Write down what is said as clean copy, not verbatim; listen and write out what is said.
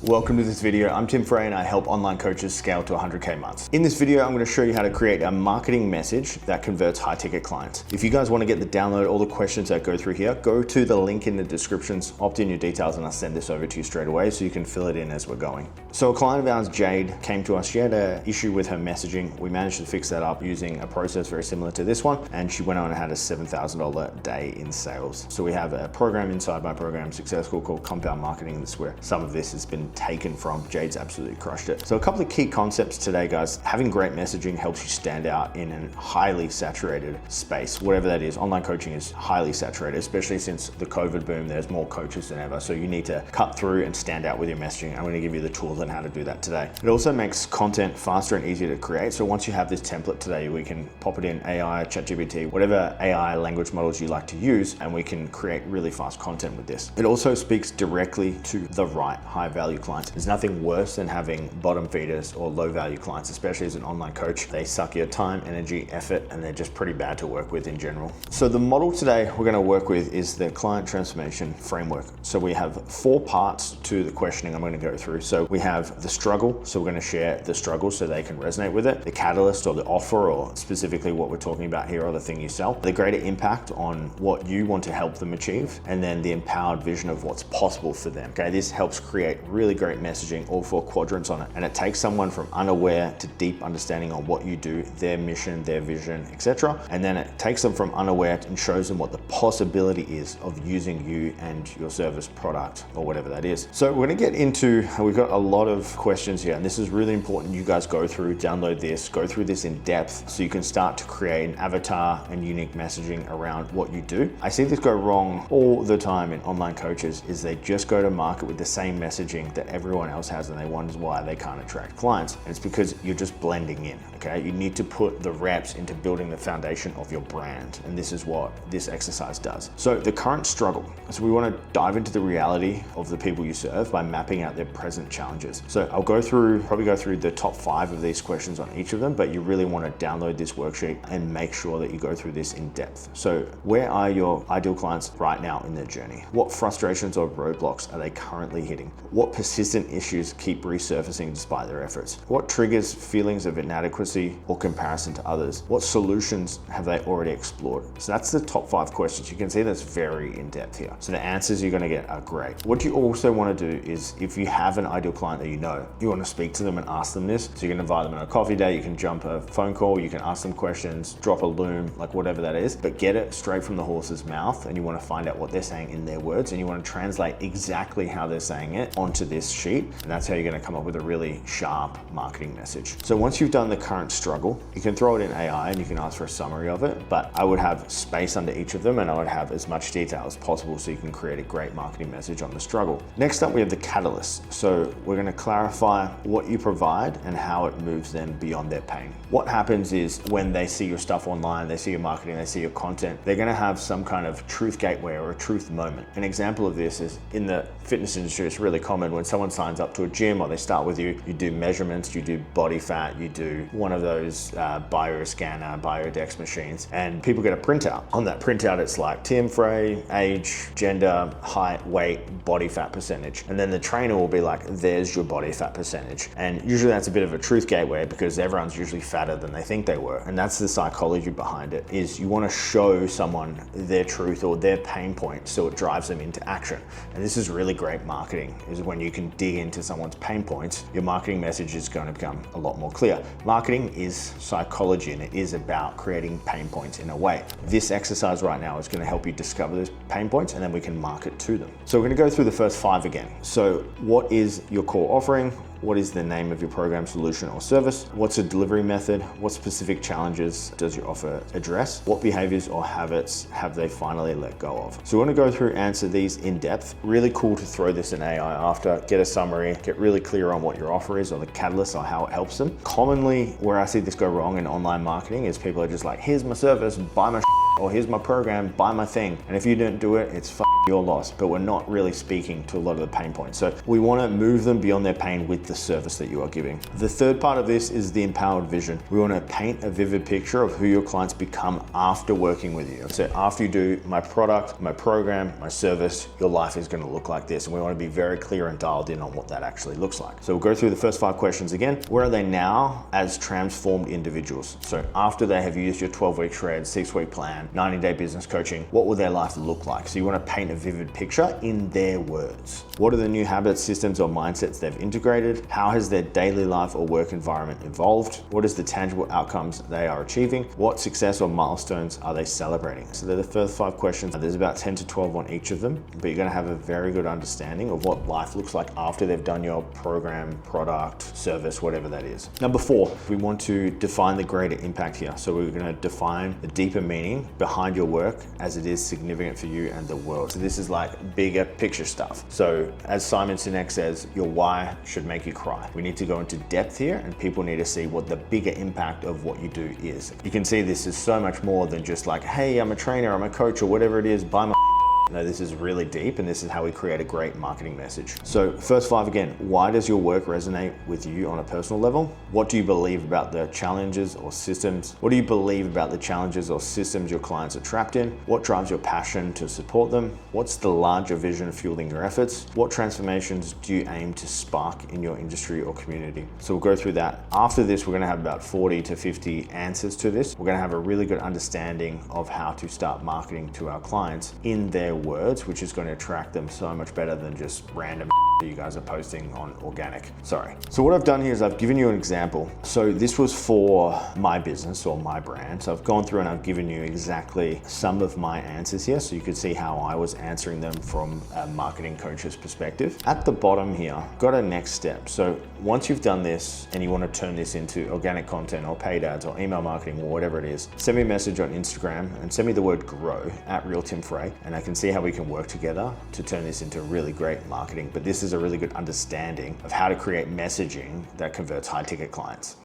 Welcome to this video. I'm Tim Frey and I help online coaches scale to 100K months. In this video, I'm going to show you how to create a marketing message that converts high ticket clients. If you guys want to get the download, all the questions that go through here, go to the link in the descriptions, opt in your details, and I'll send this over to you straight away so you can fill it in as we're going. So a client of ours, Jade, came to us. She had an issue with her messaging. We managed to fix that up using a process very similar to this one, and she went on and had a $7,000 day in sales. So we have a program inside my program, Success School, called Compound Marketing. This is where some of this has been taken from. Jade's absolutely crushed it. So a couple of key concepts today, guys. Having great messaging helps you stand out in a highly saturated space, whatever that is. Online coaching is highly saturated, especially since the COVID boom. There's more coaches than ever. So you need to cut through and stand out with your messaging. I'm going to give you the tools on how to do that today. It also makes content faster and easier to create. So once you have this template today, we can pop it in AI, ChatGPT, whatever AI language models you like to use, and we can create really fast content with this. It also speaks directly to the right high value clients. There's nothing worse than having bottom feeders or low value clients, especially as an online coach. They suck your time, energy, effort, and they're just pretty bad to work with in general. So the model today we're going to work with is the client transformation framework. So we have 4 parts to the questioning I'm going to go through. So we have the struggle. So we're going to share the struggle so they can resonate with it. The catalyst or the offer, or specifically what we're talking about here, or the thing you sell. The greater impact on what you want to help them achieve. And then the empowered vision of what's possible for them. Okay, this helps create really great messaging, all 4 quadrants on it. And it takes someone from unaware to deep understanding on what you do, their mission, their vision, etc. And then it takes them from unaware and shows them what the possibility is of using you and your service, product, or whatever that is. So we're going to get into, we've got a lot of questions here, and this is really important. You guys go through, download this, go through this in depth so you can start to create an avatar and unique messaging around what you do. I see this go wrong all the time in online coaches, is they just go to market with the same messaging that everyone else has, and they wonder why they can't attract clients. And it's because you're just blending in, okay? You need to put the reps into building the foundation of your brand. And this is what this exercise does. So the current struggle. So we want to dive into the reality of the people you serve by mapping out their present challenges. So I'll probably go through the top 5 of these questions on each of them, but you really want to download this worksheet and make sure that you go through this in depth. So where are your ideal clients right now in their journey? What frustrations or roadblocks are they currently hitting? What persistent issues keep resurfacing despite their efforts? What triggers feelings of inadequacy or comparison to others? What solutions have they already explored? So that's the top 5 questions. You can see that's very in depth here. So the answers you're going to get are great. What you also want to do is, if you have an ideal client that you know, you want to speak to them and ask them this. So you can invite them on a coffee date, you can jump a phone call, you can ask them questions, drop a loom, like whatever that is, but get it straight from the horse's mouth, and you want to find out what they're saying in their words, and you want to translate exactly how they're saying it onto this sheet. And that's how you're going to come up with a really sharp marketing message. So once you've done the current struggle, you can throw it in AI and you can ask for a summary of it, but I would have space under each of them, and I would have as much detail as possible so you can create a great marketing message on the struggle. Next up, we have the catalyst. So we're going to clarify what you provide and how it moves them beyond their pain. What happens is when they see your stuff online, they see your marketing, they see your content, they're going to have some kind of truth gateway or a truth moment. An example of this is in the fitness industry. It's really common when someone signs up to a gym or they start with you, you do measurements, you do body fat, you do one of those bioscanner, biodex machines, and people get a printout. On that printout, it's like Tim Frey, age, gender, height, weight, body fat percentage. And then the trainer will be like, there's your body fat percentage. And usually that's a bit of a truth gateway because everyone's usually fatter than they think they were. And that's the psychology behind it, is you want to show someone their truth or their pain point so it drives them into action. And this is really great marketing, is when you can dig into someone's pain points, your marketing message is going to become a lot more clear. Marketing is psychology, and it is about creating pain points in a way. This exercise right now is going to help you discover those pain points, and then we can market to them. So we're going to go through the first 5 again. So what is your core offering? What is the name of your program, solution, or service? What's the delivery method? What specific challenges does your offer address? What behaviors or habits have they finally let go of? So we want to go through, answer these in depth. Really cool to throw this in AI after, get a summary, get really clear on what your offer is or the catalyst or how it helps them. Commonly, where I see this go wrong in online marketing is people are just like, here's my service, buy my or here's my program, buy my thing. And if you don't do it, it's your loss. But we're not really speaking to a lot of the pain points. So we want to move them beyond their pain with the service that you are giving. The third part of this is the empowered vision. We want to paint a vivid picture of who your clients become after working with you. So after you do my product, my program, my service, your life is going to look like this. And we want to be very clear and dialed in on what that actually looks like. So we'll go through the first 5 questions again. Where are they now as transformed individuals? So after they have used your 12-week shred, 6-week plan, 90-day business coaching, what will their life look like? So you want to paint a vivid picture in their words. What are the new habits, systems, or mindsets they've integrated? How has their daily life or work environment evolved? What is the tangible outcomes they are achieving? What success or milestones are they celebrating? So they're the first 5 questions. There's about 10 to 12 on each of them, but you're going to have a very good understanding of what life looks like after they've done your program, product, service, whatever that is. Number 4, we want to define the greater impact here. So we're going to define the deeper meaning behind your work as it is significant for you and the world. So this is like bigger picture stuff. So as Simon Sinek says, your why should make you cry. We need to go into depth here, and people need to see what the bigger impact of what you do is. You can see this is so much more than just like, hey, I'm a trainer, I'm a coach, or whatever it is, buy my No, this is really deep, and this is how we create a great marketing message. So first 5 again, why does your work resonate with you on a personal level? What do you believe about the challenges or systems? What do you believe about the challenges or systems your clients are trapped in? What drives your passion to support them? What's the larger vision fueling your efforts? What transformations do you aim to spark in your industry or community? So we'll go through that. After this, we're gonna have about 40 to 50 answers to this. We're gonna have a really good understanding of how to start marketing to our clients in their words, which is going to attract them so much better than just random that you guys are posting on organic. Sorry. So what I've done here is I've given you an example. So this was for my business or my brand. So I've gone through and I've given you exactly some of my answers here, so you could see how I was answering them from a marketing coach's perspective. At the bottom here, got a next step. So once you've done this and you want to turn this into organic content or paid ads or email marketing or whatever it is, send me a message on Instagram and send me the word grow at RealTimFrey, and I can see how we can work together to turn this into really great marketing. But this is a really good understanding of how to create messaging that converts high ticket clients.